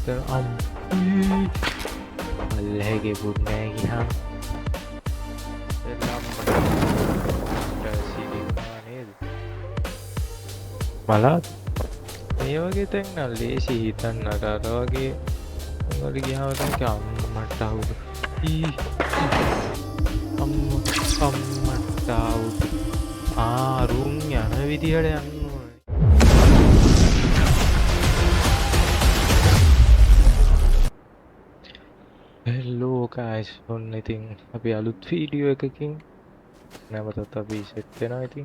तर අල්ලහැගේ පුුන්නෑ ගිහා නේද මලාත් මේ වගේ තැන්න ලේසි හිතන්න අර වගේ වල ගියාවතක අම්මට්ටවුද අම්මට්ටවුද ආරුම් යන විදිහට යන්න හෙල්ලෝ ගයිස් ඔන්න ඉතින් අපි අලුත් වීඩියෝ එකකින් නැවතත් අපි සෙට් වෙනවා ඉතින්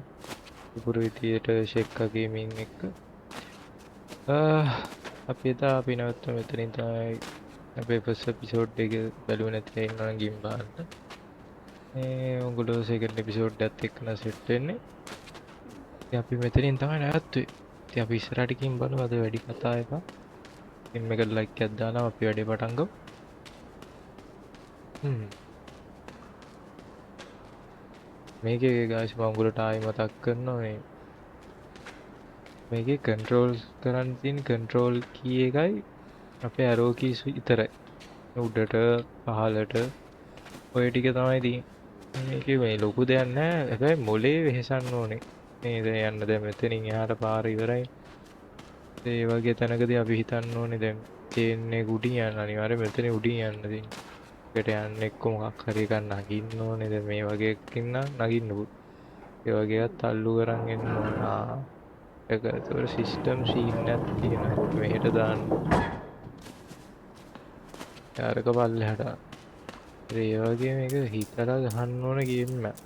පුපුරු විදියට ෂෙක්කා ගේමින් එක අපි එදා අපි නැවත මෙතනින් තමයි අපේ ෆස්ට් එපිසෝඩ් එක බැලුවේ නැති අය ඉන්නවා නම් ගිහින් බලන්න මේ උගලෝ සෙකන්ඩ් එපිසෝඩ් එකත් එක්කන සෙට් වෙන්නේ ඉතින් අපි මෙතනින් තමයි නැවතුනේ ඉතින් අපි ඉස්සරහට ගිහින් බලමු අද වැඩි කතා එකක් ඉතින් මේකට ලයික් එකක් දාලා අපි වැඩේ පටන් ගමු මේකේ ගායිස් මම උගලට ආයි මතක් කරනවා මේකේ කන්ට්‍රෝල් කරන්න තියෙන කන්ට්‍රෝල් කී එකයි අපේ ඇරෝ කීස් විතරයි උඩට පහළට ඔය ටික තමයි තියෙන්නේ මේකේ මේ ලොකු දෙයක් නැහැ හැබැයි මොලේ වෙහසන්න ඕනේ නේද යන්න දැන් මෙතනින් එහාට පාර ඉවරයි ඒ වගේ තැනකදී අපි හිතන්න ඕනේ දැන් තේන්නේ උඩින් යන්න අනිවාර්යයෙන් මෙතන උඩින් යන්න තියෙන්නේ ඒකට යන්න එක්ක මොකක් හරි එකක් නගින්න ඕනේ දැන් මේ වගේ එකකින් නම් නගින්න පුළුවන් ඒ වගේ එකක් තල්ලු කරන් එන්න ඕන ඒක ඒතකොට සිස්ටම් සීන් එකක් තියෙනවා මෙහෙට දාන්න යාරක පල්ලෙහාට ඒ වගේ මේක හිතලා ගහන්න ඕන ගේම් එක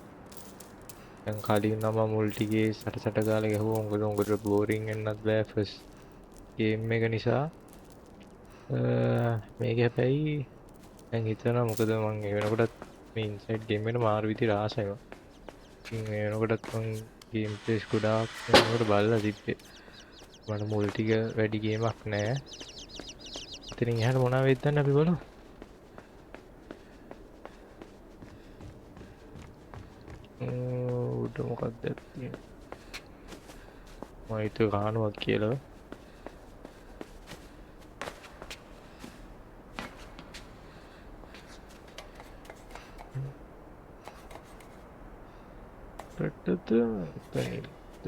දැන් කලින් නම් මුල් ටිකේ සට ගාලා ගහුවා උඹට බෝරින් වෙන්නත් බෑ ෆස්ට් ගේම් එක නිසා මේක හැබැයි දැන් හිතනවා මොකද මම ඒ වෙනකොටත් මේ ඉන්සයිඩ් ගේම් එකට මාරු විදිහට ආසයි මම ඉතින් ඒ වෙනකොටත් මම ගේම් ප්ලේස් ගොඩාක් වෙනකොට බලලා තිබ්බේ මට මුල් ටික වැඩි ගේමක් නෑ ඉතින් එහාට මොනවා වෙයිද දැන් අපි බලමු උඩ මොකක්ද තියෙන්නේ මම හිතුවේ ගහනවා කියලා රටට පැනිට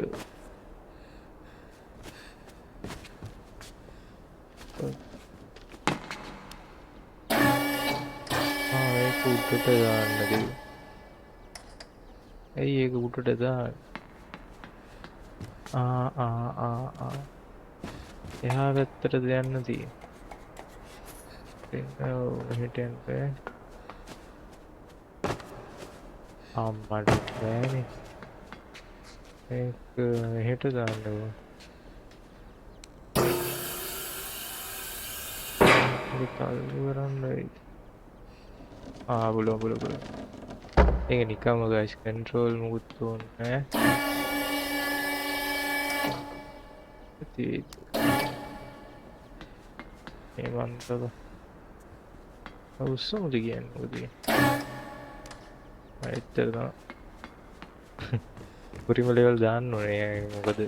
ඒක උඩට දාන්න කිව්වා ඇයි ඒක උඩට දාන්න එහා පැත්තට යන්න තියෙන්නේ මෙහෙට යන්න බෑ මට බෑනේ ඒක මෙහෙට දාන්න ඕන ඒක තල්ලු කරන්න වෙයි බලමු ඒක නිකම්ම ගයිස් කන්ට්‍රෝල් මුකුත් ඕනේ මේ මන්තද උස්සමුද කියන්නේ උදී ඇත්තට තමයි පුරිම ලෙවල් දාන්න ඕනේ මොකද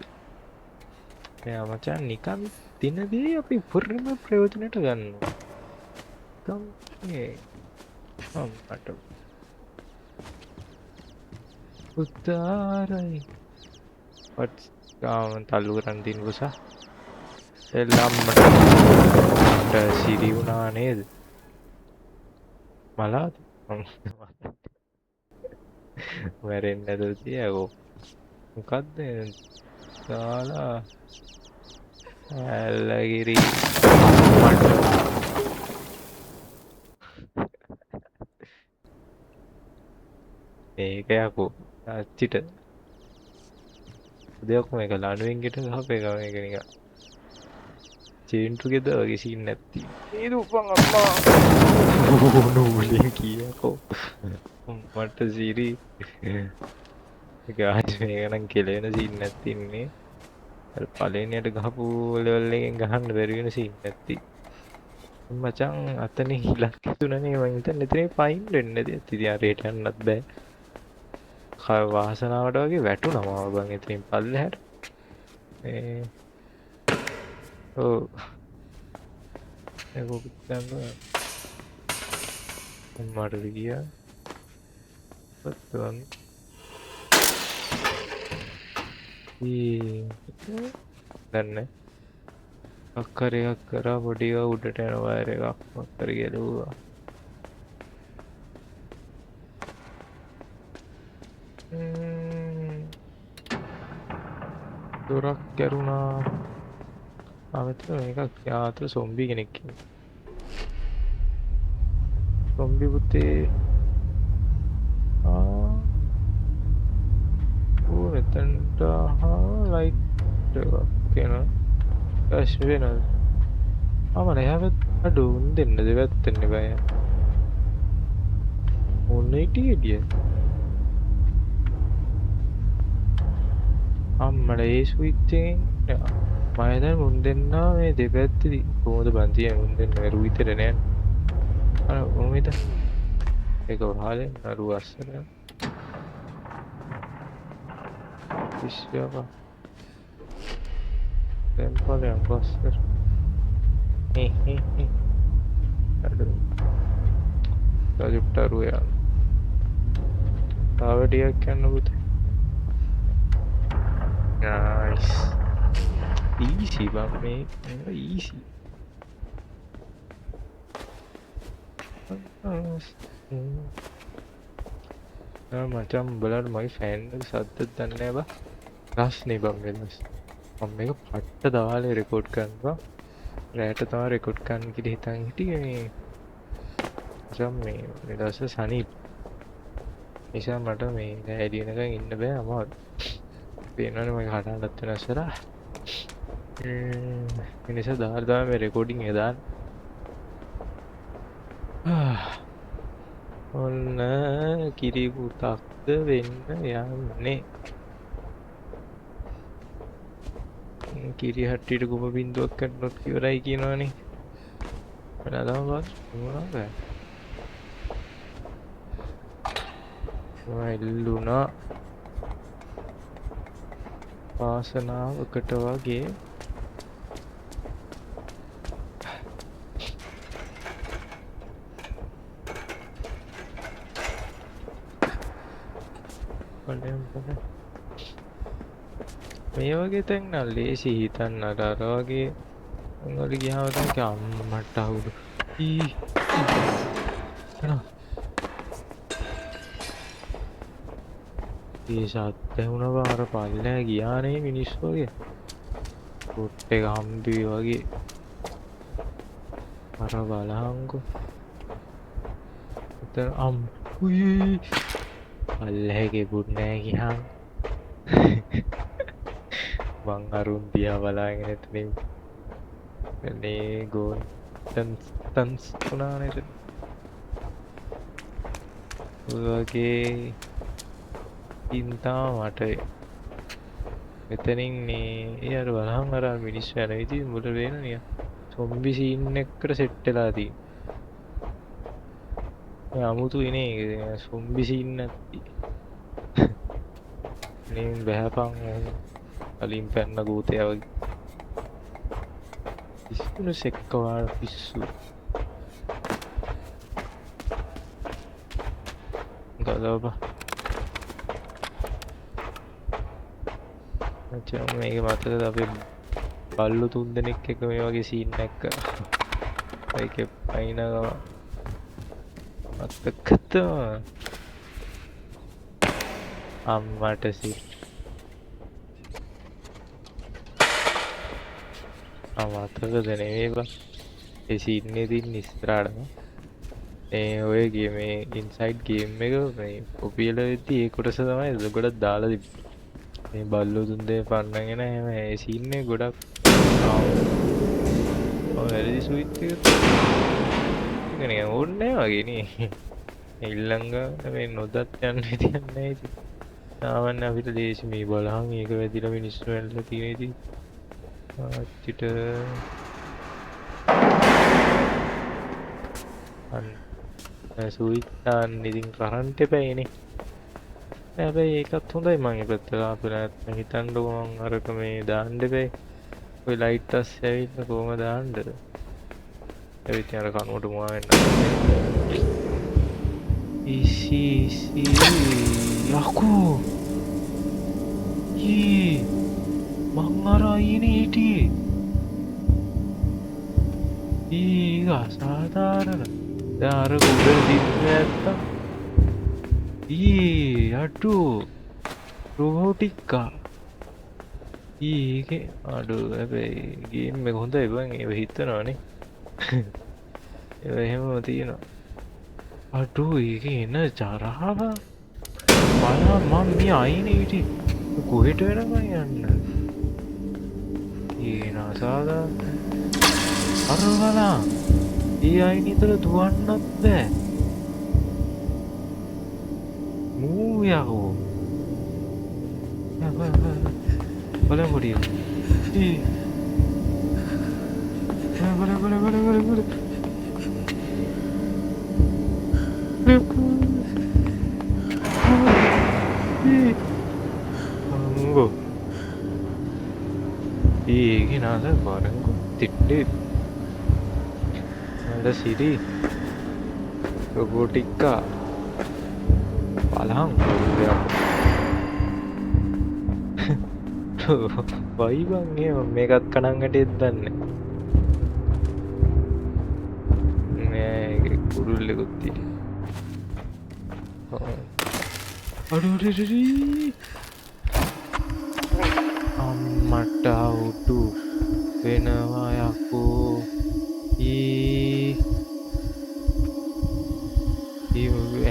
එයා මචං නිකන් දිනදී අපි පුරිම ප්‍රයෝජනට ගන්නවා කම් මේ මට උත්තරයි වත් ගාම තල්ලු කරන් දින පුස එල්ලම්මට සිරි වුණා නේද මලාද මැරෙන්නේ නැතුව තියකෝ මොකද්ද දාලා ඇල්ලගිරි මට මේක යකෝ අච්චිට දෙයක් මේක ලණුවෙන් ගෙට ගහපේ ගම එක නිකන් චේන්ටු ගෙද වගේ සීන් නැති නේද උපන් අම්මා නෝලේ කියකෝ මට සිරි ගාස් මේක නම් කෙලෙන සීන් නැති ඉන්නේ අර පළවෙනියට ගහපු ලෙවල් එකෙන් ගහන්න බැරි වෙන සීන් නැති මචං අතනේ හිලක් තුනනේ මම හිතන්නේ එතනේ පයින් වෙන්නේ නැති ඉතින් ආරේට යන්නත් බෑ වාසනාවට වගේ වැටුණා මම බං එතනින් පල්ලෙහාට ඔව් ඒකෝකුත් දැම්ම අම්මාටද ගියා පත්තුවන් දන්න අක්කර එකක් කරා පොඩික උඩට යන වයර එකක් මක්කර ගැලූවා දොරක් කැරුණා අමතර මේකක් යාතර සොම්බි කෙනෙක් සොම්බි පුතේ මෙතන්ට ලයිට් එකක් කියන ඇශ් වෙනද මම නැහැවත් අඩු උන් දෙන්න දෙවැත්තෙන්න බය ඔන්න ඉටියඩිය අම්මට ඒ ස්විච්චෙන් මයද මුන් දෙන්නා මේ දෙපැත්ති කොහොමද බන්තිය මුන් දෙන්න රු විතර නෑ උමිත ඒක වහලෙන් අරු අස්සර විශ්්‍යවා දැම්පලයන් පස්සර රජුප්ටරුවයන් තාවටියක් යන්න පුත nice easy බං මේ easy මචම් බලන්න මගේ ෆෑන් එක සද්දත් දන්නේ බා රස්නේ බං වෙනස් මම මේක පට්ට දාලා රෙකෝඩ් කරනවා රෑට තමයි රෙකෝඩ් කරන්න කියලා හිතන් හිටියේ මේ මචම් මේ දවස් සනීප නිසා මට මේ ඇඩි වෙනකන් ඉන්න බෑ අමාරු පේනවනේ මගේ කටහඬත් වෙනස් වෙලා ඒ නිසා දාලා මේ රෙකෝඩින් එක දාන්න ඔන්න කිරි පුතක්ද වෙන්න යන්නේ කිරි හට්ටියට ගොම බින්දුවක් කටනොත් ඉවරයි කියනවනේ වෙනදාම බස් මොනවා බෑ ඉල්ලුණා වාසනාවකට වගේ මේ වගේ තැන් නම් ලේසි හිතන්න අර වගේ වල ගියාම තමයි අම්මට අවුලු ඒ සත්‍ය වුණා අර පල්ලෑ ගියානේ මිනිස්සු වගේ පොට් එක හම්බි වගේ අර බලහංකෝ එතන උයි පල්ලෑගේ බුත් නෑ ගියාම මං අරුන් දිහා බලාගෙන එතනින් මේ ගෝන් තන්ස් වුණා නේද ඔයගේ ඉන්තා මට මෙතනින් මේ ඒ අර බලහන් අර මිනිස්සු යන විදිහ මුල වෙන නිය සොම්බි සීන් එකකට සෙට් වෙලා තියෙන්නේ අමුතු ඉනේ සොම්බි සීන් නැති නේ බහැපන් කලින් පැන්න ගූතයා වගේ පිස්සුන සෙක්කවාර පිස්සු ගලවපා මචං මේක මතකද අපි බල්ලු 3 දෙනෙක් එක මේ වගේ සීන් එකක් කරා ඒකේ පයින්නවා මතකද අම්මට සී මතකද නෙවෙයි බං ඒ සීන් එකේ තියෙන ඉස්සරහට මේ ඔය ගේමේ ඉන්සයිඩ් ගේම් එක මේ පොපියල වෙද්දි ඒ කොටස තමයි ගොඩක් දාලා තිබ්බේ මේ බල්ලෝ 3 දෙනෙක් පන්නගෙන එහෙම ඒ සීන් එක ගොඩක් ඔය වැරදි ස්විච් එක ඉන්නේ ඕනේ වගේ නේ ඊළඟ මේ නොදත් යන්න තියන්නේ ඉතින් තාවන්න අපිට දේශ මේ බලහන් ඒක වැදිලා මිනිස්සු වෙලා තියෙන ඉතින් අච්චිට අන්න ස්විච් දාන්න ඉතින් කරන්ට් එපැයිනේ හැබැයි ඒකත් හොඳයි මම ඒ පැත්තට ආපේ නැත්නම් හිතන්නකෝ මම අරක මේ දාන්න දෙපේ ඔය ලයිට් අස්සේ ඇවිල්ලා කොහම දාන්නද ඇවිත් යන කනුවට මුවා වෙන්න. ඉසි යකෝ. මං අර අයිනේ හිටියේ. ඒක අසාධාරණ. දැන් අර උඩ දින්න නැත්තම්. අඩෝ රෝබෝටික්කා. ඒකේ අඩෝ හැබැයි ගේම් එක හොඳයි බං ඒව හිතනවානේ. ඒව එහෙමම තියෙනවා. අඩෝ ඒකේ එන ජරාව බලන්න මම මේ අයිනේ හිටියේ. කොහෙට වෙනවද යන්න? අසාධාරණ. අර බලන්න. ඒ අයිනේ ඉතල දුවන්නත් බෑ. මූ යකෝ. බලන්න පොඩි. බලන්න. Anggo. Ini nada barangku tidak. Ada Siri. Robotika. Palang. Why bang ni megat kanang ngedit dan ni kurul leguti. Aduh. Amat auto වෙනවා යකෝ.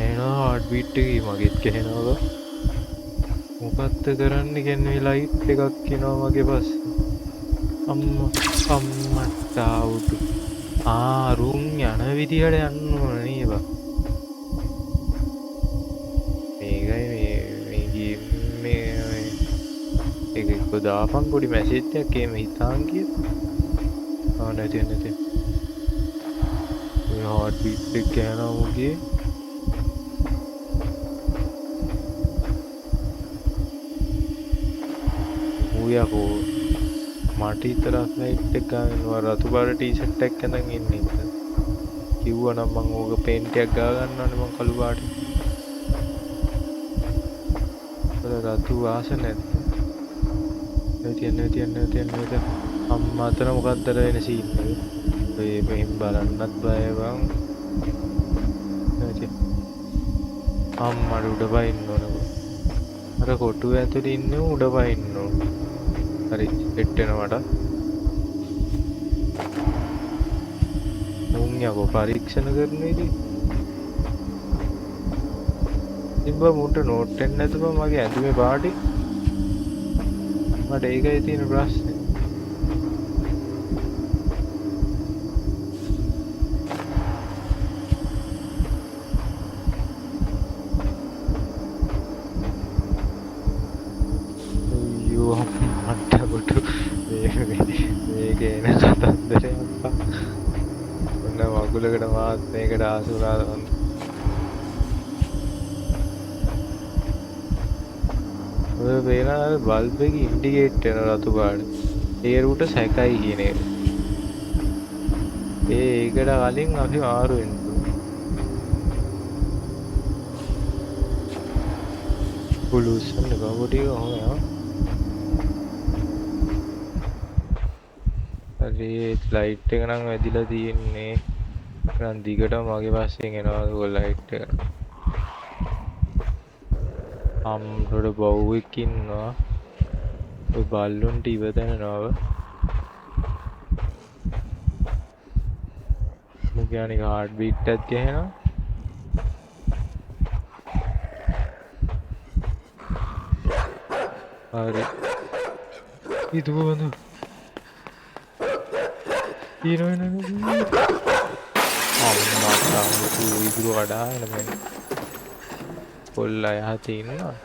එන හાર્ට් බීට් එකේ මගෙත් ගහනවා. මොකක්ද කරන්නේ කියන්නේ ලයිට් එකක් එනවා මගේ පස්සේ. අම්මට auto. රුම් යන විදියට යන්න ඕන නේද? මේකයි මේ දාපන් පොඩි මැසේජ් එකක් එහෙම හිතාන් කිය. නැති. මේ හાર્ට් බීට් එක ගන්නවා මොකේ. යකෝ මට විතරක් ලයිට් එක ගන්නවා රතු පාට ටී-ෂර්ට් එකක් ඇඳන් ඉන්නේ. කිව්වනම් මම ඕක පේන්ට් එකක් ගා ගන්නවනේ මම කළු පාට. රතු ආස නැද්ද? නැතිය. අම්මා අතන මොකක්ද වෙන සීන් එක? ඔය මෙහෙම බලන්නත් බය බං. නැතිය. අම්මා උඩ බයින්න ඕන. අර කොටුව ඇතුලේ ඉන්නේ උඩ බයින්න ඕන. හරි සෙට් වෙනවට. මුන් යකෝ පරීක්ෂණ කරන්නේ ඉතින්. ඉබ්බා මුන්ට නෝට් එක නැතුව මගේ ඇඳුමේ පාටි. මට ඒකයි තියෙන ප්‍රශ්නේ. මේක එන කතන්දරයක් අප්පා. ඔන්න වගුලකට මාත් මේකට ආසු වුණාද මන්. ඔය වෙන බල්බ් එකේ ඉන්ඩිකේට් වෙන රතු පාට. ඒ රූට සැකයි කියන එක. ඒකට කලින් අපි මාරු වෙන්න. පොලුෂන් එක පොඩි කොහොමද? ලයිට් එක නම් වැදිලා තියෙන්නේ. නම් දිගටම මගේ පස්සෙන් එනවා ඔය ලයිට් එක. අම්රොඩ බවුවෙක් ඉන්නවා. ඔය බල්ලුන්ට ඉවදනනව. මුගයානික හાર્ට් බීට් එකක් ගහනවා. හරි. ඉදුව බඳු. අම්මා ඉදුව කඩාගෙන මම කොල්ලා යහතේ ඉන්නවා.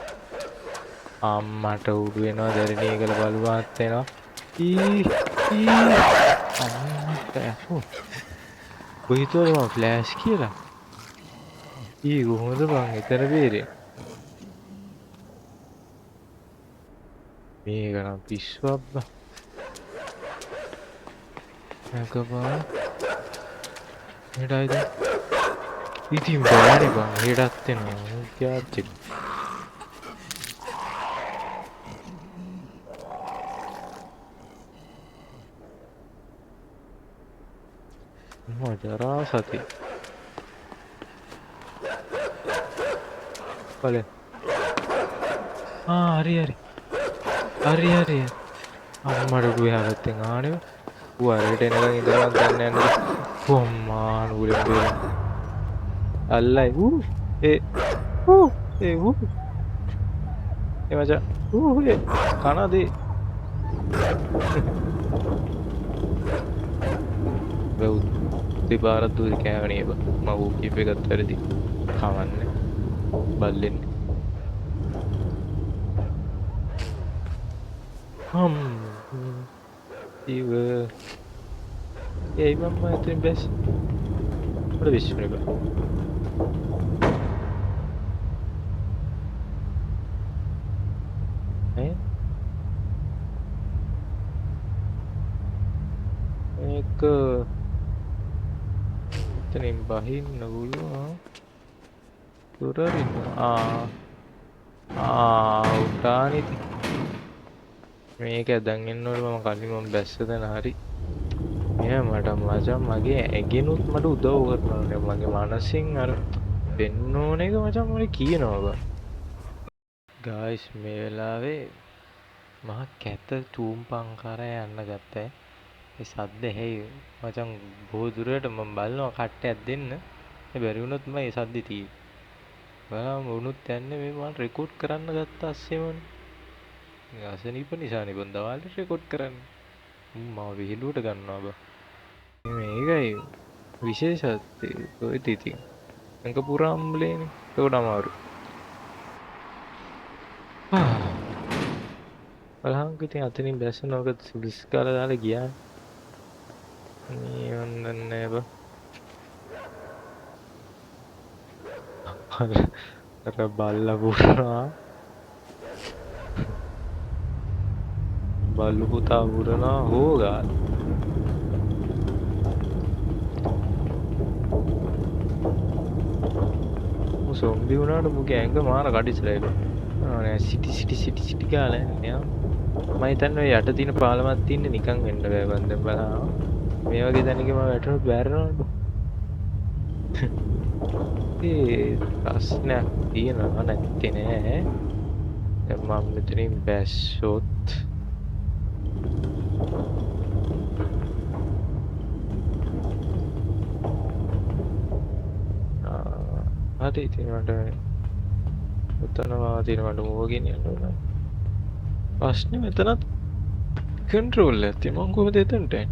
අම්මට උඩු වෙනවා දැරිණී එකල බලුවත් වෙනවා. අම්මට ඇහු. කොයිතෝද මම ෆ්ලෑෂ් කියලා. කොහොමද බං එතන බේරේ? මේක නම් පිස්සුවක් බං. මෙහෙටයිද ඉතින් බෑනේ බං හෙටත් එනවා ක්‍යාච්චි මජරා සති බලන්න හරි හරි හරි හරි අම්මට ඩුවේ පැත්තෙන් ආනේ ඌ අරයට එනකන් ඉඳලා මන් දන්නේ නැහැ නේද කොම්මා නුලෙන් බේරෙන්න අල්ලයි ඒ ඒ මචං ඒ කනදී බව් දෙපාරක් දුරි කෑවනේ බා මම ඌ කීප එකත් වැරදි කවන්නේ බල්ලෙන්නේ ඉව ඒයි මම අතින් බැස් වල විශ්වනේ බා ඒක එතනින් බහින්න පුළුවන් දුරින් උඩානිති මේක දැන් එන්නවලු මම කලින් මම බැස්ස දැන හරි මෙයා මට මචං මගේ ඇගෙනුත් මට උදව් කරනවා මගේ මනසින් අර වෙන්න ඕන එක මචං මට කියනවා බා ගායිස් මේ වෙලාවේ මහ කැත චූම්පන් කරා යන්න ගත්තා ඒ සද්ද ඇහි මචං බොහෝ දුරට මම බලනවා කට්ටයක් දෙන්න ඒ බැරි වුණොත් මම ඒ සද්ද තියෙයි බලන්න වුණොත් යන්නේ මේ මම රෙකෝඩ් කරන්න ගත්ත අස්සෙමනේ අසනීප නිසානේ බන් දවල්ට රෙකෝඩ් කරන්නේ මම විහිළුවට ගන්නවා බා මේකයි විශේෂත්වය ඔය තිතින් එක පුරාම්බලේනේ ඒකට අමාරු බලහන් ඉතින් අතනින් බැස්සනවක සිල්ස් කාලා දාලා ගියා මේ වන්දන්නේ බා අර බල්ලා පුරනවා බල්ලු පුතා පුරනවා හොගාල සොම්බි වුණාට මුගේ ඇඟ මාර කඩිසලයිලු නෑ සිටි ගාලා යන්නේ මම හිතන්නේ යට තියෙන පාලමක් තින්නේ නිකන් වෙන්න බෑ බන්ද බලන්න මේ වගේ තැනක මම වැටුණොත් බෑරනවලු ඒ ප්‍රශ්නයක් තියෙනවා නැත්තේ නෑ දැන් මම මෙතනින් බැස්සොත් හරි ඉතින් මට උතනවා තියෙන මට මෝව ගෙනියන්න ඕන ප්‍රශ්නේ මෙතනත් කන්ට්‍රෝල් එකක් තියෙනවා මම කොහොමද එතනට යන්නේ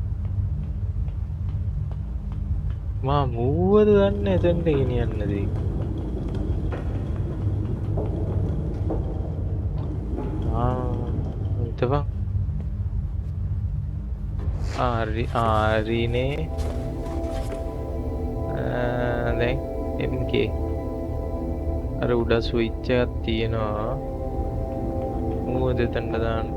මා මූවද දන්නේ එතනට ගෙනියන්නද හිතපන් ආරිනේ දැන් MK අර උඩ ස්විච් එකක් තියෙනවා මූව දෙතන්න දාන්න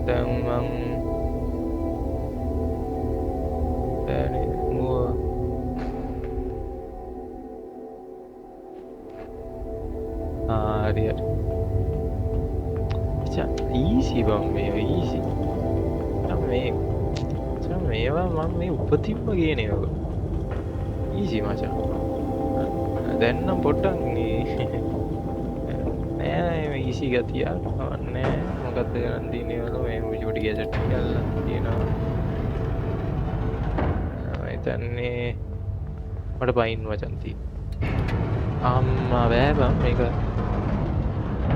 දැන් මං දැනේ මූව හරියට ඊසි බම් මේ ඊසි මේවා මම මේ උපතින්ම ගේන ඒවා ඊසි මචං දැන් නම් පොඩ්ඩක් නෑ ඊසි ගතිය නෑ මොකද්ද කරන් දිනේ වල මේ චුටි ගැසට් එකක් තියෙනවා හිතන්නේ මට පයින් මචං තියෙන්නේ අම්මා බෑ බං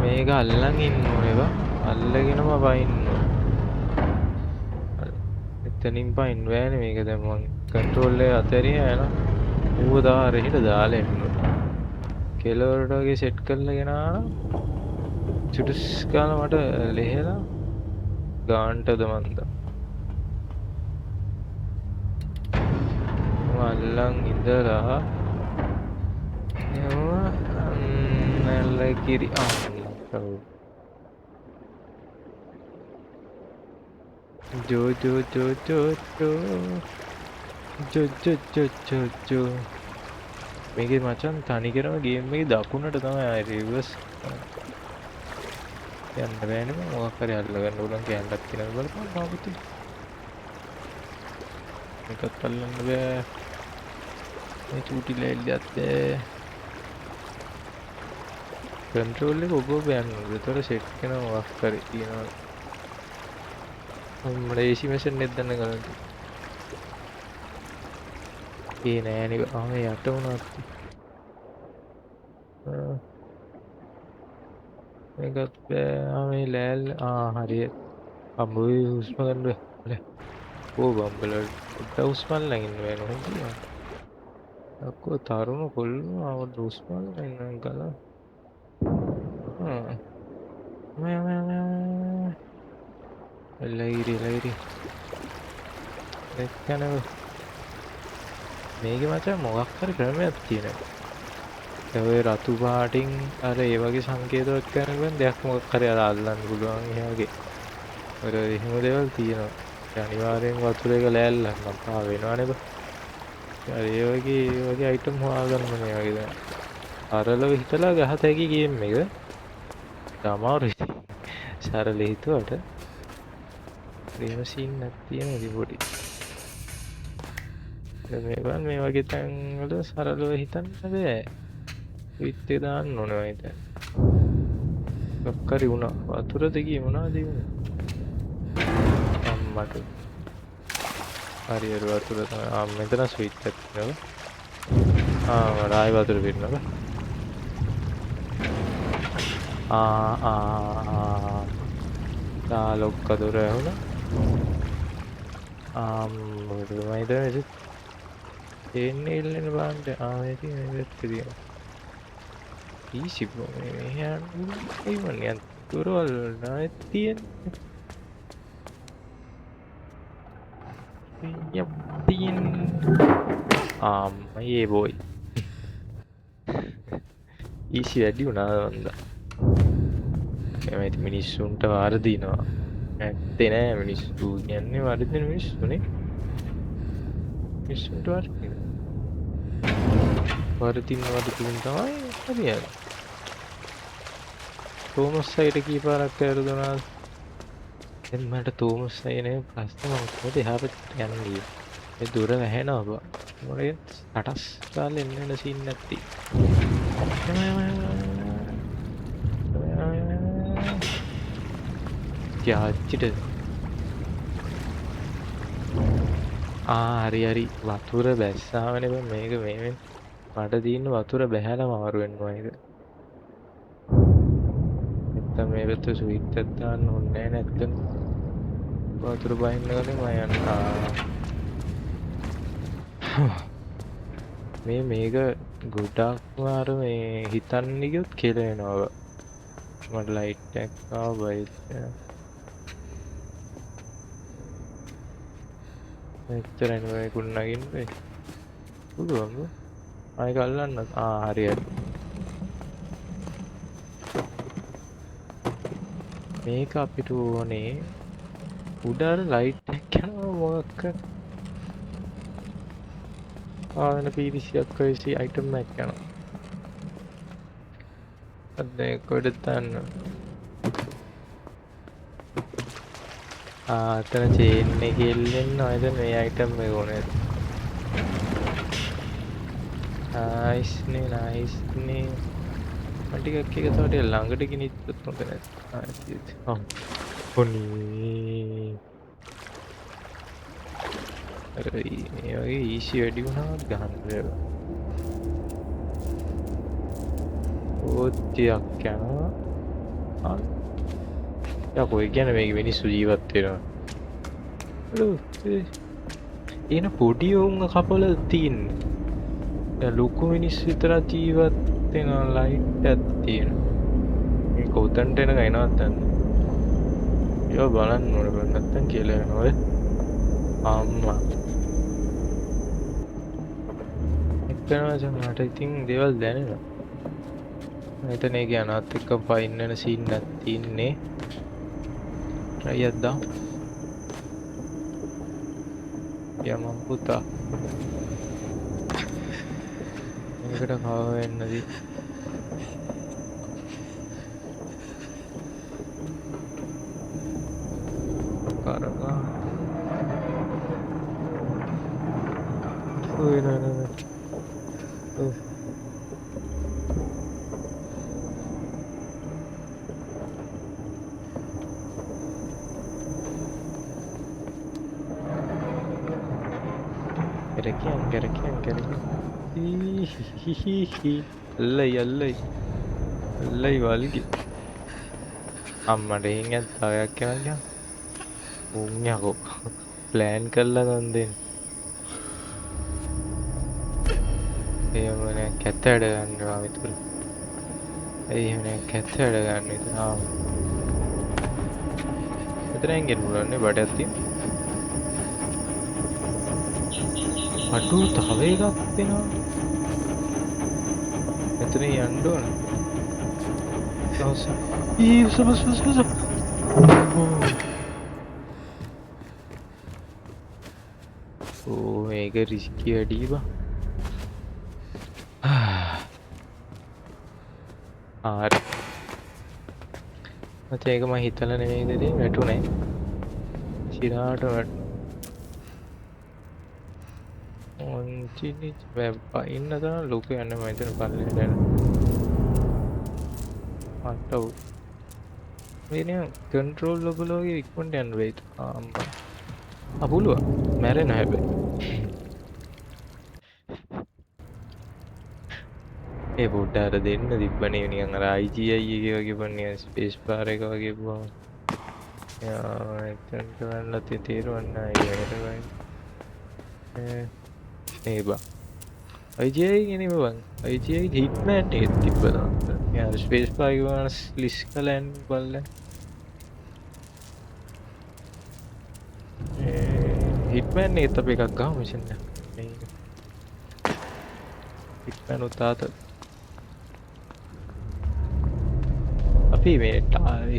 මේක අල්ලන් ඉන්න ඕනේ බං අල්ලගෙනම පයින්න එතනින් පයින් බෑනේ මේක දැන් මං කන්ට්‍රෝල් එක අතරිය යන ඌව දාර හිට දාලා එන්න කෙලවරට වගේ සෙට් කරලා ගෙනාන චුටුස් කාලා මට ලෙහෙලා ගාන්ටද මන්ද අල්ලන් ඉඳලා නැල්ල කිරි जो जो जो जो जो जो जो जो जो जो මේකේ මචන් තනි කරම ගේම් එකේ දකුණට තමයි ආයේ රිවර්ස් යන්න බෑනේ මම මොකක් හරි අල්ලගන්න උලන් කැලලක් තියෙනවා බලපන් මාපුතේ මේකත් අල්ලන්න බෑ මේ චූටි ලැල්ලත් බෑ කන්ට්‍රෝල් එක ඔබ යන්න උඩට සෙට් කරන මොකක් හරි තියෙනවා මම ඒසි මැෂන් එකක් දැන්න ගන්න ඒ නෑනේ ආ යට වුණා මේකත් බෑ මේ ලෑල්ල හරිය අම්බුයි හුස්ම ගන්න බෑ ඕ බම්බල පොඩ්ඩක් හුස්මල්ලා ඉන්න වෙනවා නේද අක්කෝ තරුණ කොල්ලෝ ආවද හුස්මල්ලා ඉන්න ගලා ලයිරි දැක්කනව මේකේ මචං මොකක් හරි ක්‍රමයක් තියෙනවා ඔය රතු පාටින් අර ඒ වගේ සංකේතයක් කරනකොට දෙයක් මොකක් හරි අර අල්ලන්න පුළුවන් ඒ වගේ ඔය එහෙම දේවල් තියෙනවා අනිවාර්යෙන් වතුර එක ලෑල්ලක් නම් පා වෙනවනේ බා ඒ වගේ අයිටම් හොයාගන්න මේ වගේ දැන් අරලව හිතලා ගහත හැකි ගේම් එක අමාරුයි සරල හිතුවට ප්‍රේම සීන් එකක් තියෙනවා ඉතින් පොඩි මේ වගේ තැන් වල සරලව හිතන්න බෑ විත් එක දාන්න ඕනේ මම හිතන්නේ ඔක්කරි වුණා වතුරද ගියේ මොනවද වුනේ අම්මට හරි වතුර තමයි මෙතන ස්විච් එකක් තියෙනවා රායි වතුර පිරනවා ලොක්ක දුර ඇහුණා මොකද මම හිතන්නේ එන්නේ ඉල්ලන බාන්ඩ මේ තියෙන තියෙනවා ඊසි බෝ මේ යන්නේ දුරවල් නැහැ තියෙන මේ බොයි ඊසි වැඩි වුණා වන්දා එමෙති මිනිස්සුන්ට වාරදිනවා ඇත්තේ නෑ මිනිස්සු කියන්නේ වරදින මිනිස්සුනේ මිනිස්සුන්ට වරදින තමයි හරියන්නේ තෝමස් සයිඩ් කීපාරක් කරදුනා දැන් මට තෝමස් සයිනේ ප්‍රශ්න මම කොහොමද එහා පැත්තට යන්නේ මේ දුර වැහෙනවා බා මොනේ අටස් ගාලා එන්න සීන් නැති යාච්චිට හරි වතුර බැස්සාමනේ බං මේක මේ මට තියෙන වතුර බැහැලා මාරු වෙනවා ඒක නැත්තම් මේ වෙත ස්විච් එකක් දාන්න ඕනේ නැත්තම් වතුර බහින්න ගන්නේ මම යන්න මේක ගොඩක් වාර මේ හිතන්න ගියොත් කෙලෙනවා මට ලයිට් එකක් ආවයි එච්චරයි මේ කුන්නගින් වෙයි පුළුවන්ද ආයෙ ගල්ලන්න හරි මේක අපිට ඕනේ උඩර ලයිට් එකක් යනවා මොකක් ආවන පීවිසියක් කොයිසි අයිටම් එකක් යනවා අද කොහෙද තන්න අතන චේන් එකේ එල්ලෙන්න ඔයද මේ අයිටම් එක ඕනේ නයිස්නේ ටිකක් එක තවට ළඟට ගෙනිච්චොත් හොඳ නැති පොනී අර මේ වගේ ඊසි වැඩි වුණාත් ගහන්න ඕත්තියක් යනවා යකෝ ඒ කියන්නේ මේක මිනිස්සු ජීවත් වෙනවා එන පොඩි උන් කපල තින්නේ ලොකු මිනිස්සු විතරක් ජීවත් වෙන ලයිට් එකක් තියෙනවා මේක උතන්ට එන ගයිනවත් ගන්න ඒවා බලන්න ඕනේ නැත්තම් කියලා වෙනවා අම්මා එක්කනවා මට ඉතින් දේවල් දැනෙනවා මෙතන ඒ කියනත් එක්ක පයින් වෙන සීන් එකක් තියෙන්නේ try එකක් දාමු Ya mampu tak? Ini kita kawin nanti. Karena. No. Kira-kira. Hihihihi. Allai valgi. අම්මට එහෙන් ඇත්තාවයක් කියලා උන් යකෝ ප්ලෑන් කරලා නම් දෙන්න. එහෙම නෑ කැත වැඩ ගන්නවා විතර. එහෙම නෑ කැත වැඩ ගන්න විතර. මෙතනින් ගෙන්න පුළුවන් නේ බඩයක් තියෙන. අඩු තව එකක් දෙනවා. මෙතන යන්න ඕන. බස්. මේක රිස්කි වැඩි බා. හරි. මත ඒක මම හිතලා නෙමෙයි දෙන්නේ වැටුනේ. සිරාට චිනි ඉන්න තරම් ලොකු යන්නේ මම හිතන පල්ලේ දැන. අටව. මේනේ කන්ට්‍රෝලබල් වගේ ඉක්මනට යන්න වෙයිද? අම්මා. අපුලුව මැරෙන හැබැයි. ඒ පොඩ්ඩ අර දෙන්න තිබ්බනේ නිකන් අර IGI එකේ වගේ පන්නේ ස්පේස් බාර් එක වගේ පුවා. යා එතන කරන්න තේරුම් නැහැ ඒකට වයි. ඒ බා. IGI කියන්නේ බං. IGI හිට්මෑන් එක තිබ්බා. යා ස්පේස් බාර් එක වන්ස් ලිස් කලන් බලන්න. හිට්මෑන් එකත් අපි එකක් ගහමු මිෂන් එක. මේක. හිට්මෑන් උතාත අපි මේ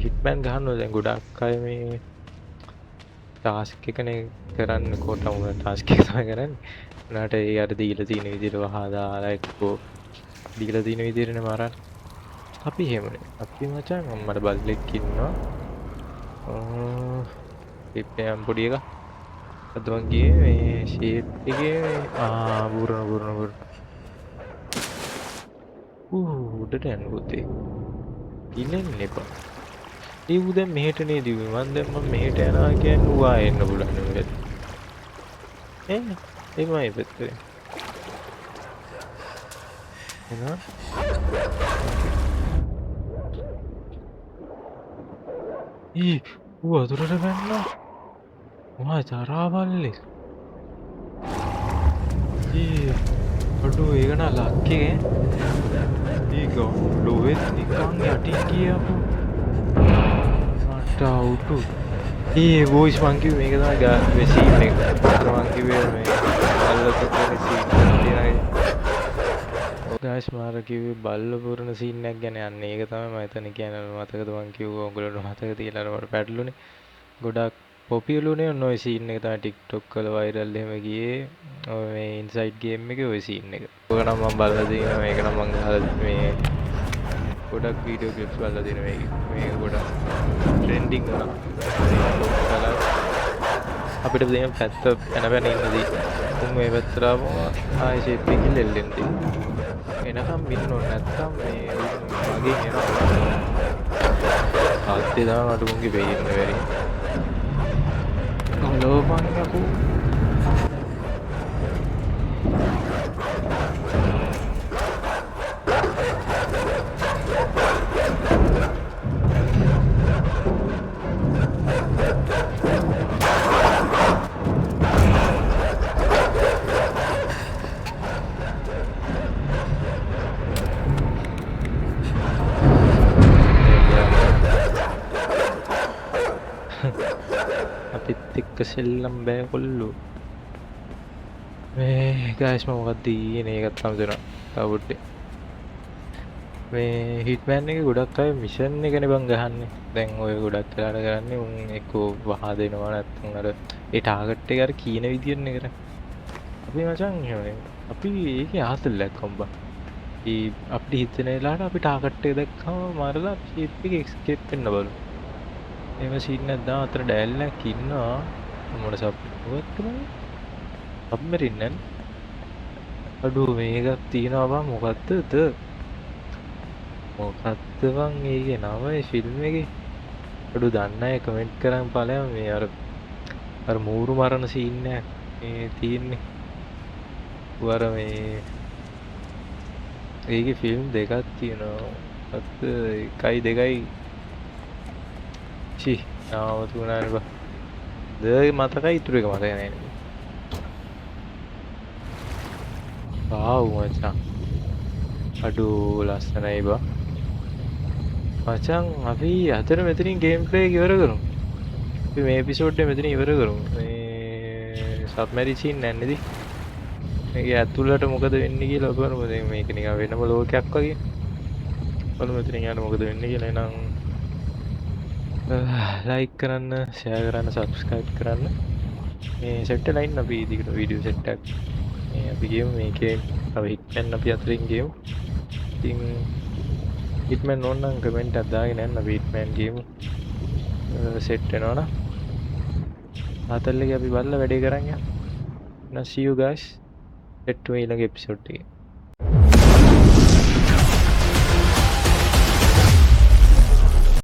හිට්මෑන් ගහනවා දැන් ගොඩක් අය මේ ටාස්ක් එකනේ කරන්නේ කොටම ටාස්ක් එක තමයි කරන්නේ. උනාට ඒ අර දීලා තියෙන විදිහට වහා දාලා එක්කෝ දීලා තියෙන විදිහටනේ මරන්නේ. අපි එහෙමනේ. අපි මචං මම්මට බල්ලෙක් ඉන්නවා. පිප්පයන් පොඩි එකක්. අද මං ගියේ මේ ෂේප් එකේ බුරන. උඩට යන්න පුතේ. ඉන්නේ එපා. ඒ උ දැන් මෙහෙට නේ දිව්වේ. මං දැන් මම මෙහෙට යනවා කියන්නේ ඌ ආයෙ එන්න පුළුවන් නේ. එමයි පැත්තේ. එනවා. ඌ අතුරට බැන්නා. මොහා තරාවල්ලේ. අඩෝ ඒක නා ලක්කේ. ඒක ලෝවෙත් නිකන් යටින් ගියාපු. මට අවුටු. වොයිස් මං කිව්වේ මේක තමයි වෙසීන් එක. මං කිව්වේ මේ අල්ලපු සීන් එක. ගායිස් මාර කිව්වේ බල්ල පුරන සීන් එකක් ගැන යන්නේ. ඒක තමයි මම එතන කියන්නේ මතකද මං කිව්වා ඔයගොල්ලෝ මතක තියලා මට පැටළුනේ. ගොඩක් පොපියුලුනේ ඔන්න ඔය සීන් එක තමයි TikTok වල වයිරල් එහෙම ගියේ. ඔය මේ ඉන්සයිඩ් ගේම් එකේ ඔය සීන් එක. ඔක නම් මම බලලා තියෙනවා. මේක නම් මං ගහලා මේ ගොඩක් වීඩියෝ ක්ලිප්ස් බලලා තියෙනවා මේක. මේක ගොඩක් ට්‍රෙන්ඩින් වුණා. අපිට දැන් පැත්ත පැන ඉන්නදී උන් මේ පැත්තට ආවම ආයෙ ෂේප් එකකින් ලෙල්ලෙන් තියෙනවා. එනකම් මින්න ඕන නැත්තම් මේ මගේ එනවා. ආත්තේ තමයි මට උන්ගේ වෙයින්න බැරි. ලෝපන් යකෝ. සෙල්ලම් බෑ කොල්ලෝ. මේ ගයිස් මම මොකක්ද ඊනේ එකක් තමයි දෙනවා. තව පොඩ්ඩේ. මේ හිටමෑන් එක ගොඩක් අය මිෂන් එකනේ බං ගහන්නේ. දැන් ඔය ගොඩක් වෙලාට කරන්නේ උන් එක්කෝ වහා දෙනවා නැත්නම් අර ඒ ටාගට් එක අර කීන විදියටනේ කරන්නේ. අපි මචං එහෙම අපි ඒකේ ආතල්ලක් කොම්බා. අපිට හිතෙන වෙලාවට අපි ටාගට් එක දැක්කම මරලා ෂීට් එක එස්කේප් වෙන්න බලමු. එහෙම සීන් නැත්නම් අතර ඩෑල්ලක් ඉන්නවා. මොන සබ්මරින් කරන්නේ? සබ්මරින් නෑ. අඩෝ මේකක් තියෙනවා බං මොකද්ද? මොකක්ද බං ඒකේ නම ඒ ෆිල්ම් එකේ? අඩෝ දන්න අය කමෙන්ට් කරන් ඵලයන් මේ අර මූරු මරණ සීන් එකක් මේ තියෙන්නේ. වර මේ ඒකේ ෆිල්ම් දෙකක් තියෙනවා. මොකක්ද 1යි 2යි චි ආව තුනනේ බං. දෙය මතකයි ඉතුරු එක මතක නැහැ නේ. ආව් මචං. අඩෝ ලස්සනයි බං. මචං අපි අතර මෙතනින් ගේම් ප්ලේ එක ඉවර කරමු. අපි මේ එපිසෝඩ් එක මෙතනින් ඉවර කරමු. මේ සබ්මැරින් සීන් නැන්නේද? මේක ඇතුළට මොකද වෙන්නේ කියලා බලමු. දැන් මේක නිකන් වෙනම ලෝකයක් වගේ. බලමු මෙතනින් යන්න මොකද වෙන්නේ කියලා. එහෙනම් ලයික් කරන්න, ෂෙයා කරන්න, සබ්ස්ක්‍රයිබ් කරන්න. මේ සෙට් වෙලා ඉන්න අපි දිගට වීඩියෝ සෙට් එකක්. මේ අපි ගියමු මේකේ තව හිට්මැන් අපි අතරින් ගියමු. ඉතින් හිට්මැන් ඕන නම් කමෙන්ට් එකක් දාගෙන යන්න අපි හිට්මැන් ගියමු. සෙට් වෙනවනම් ආතල්ලේ අපි බලලා වැඩේ කරන් යමු. now see you guys. Set to ඊළඟ එපිසෝඩ් එකේ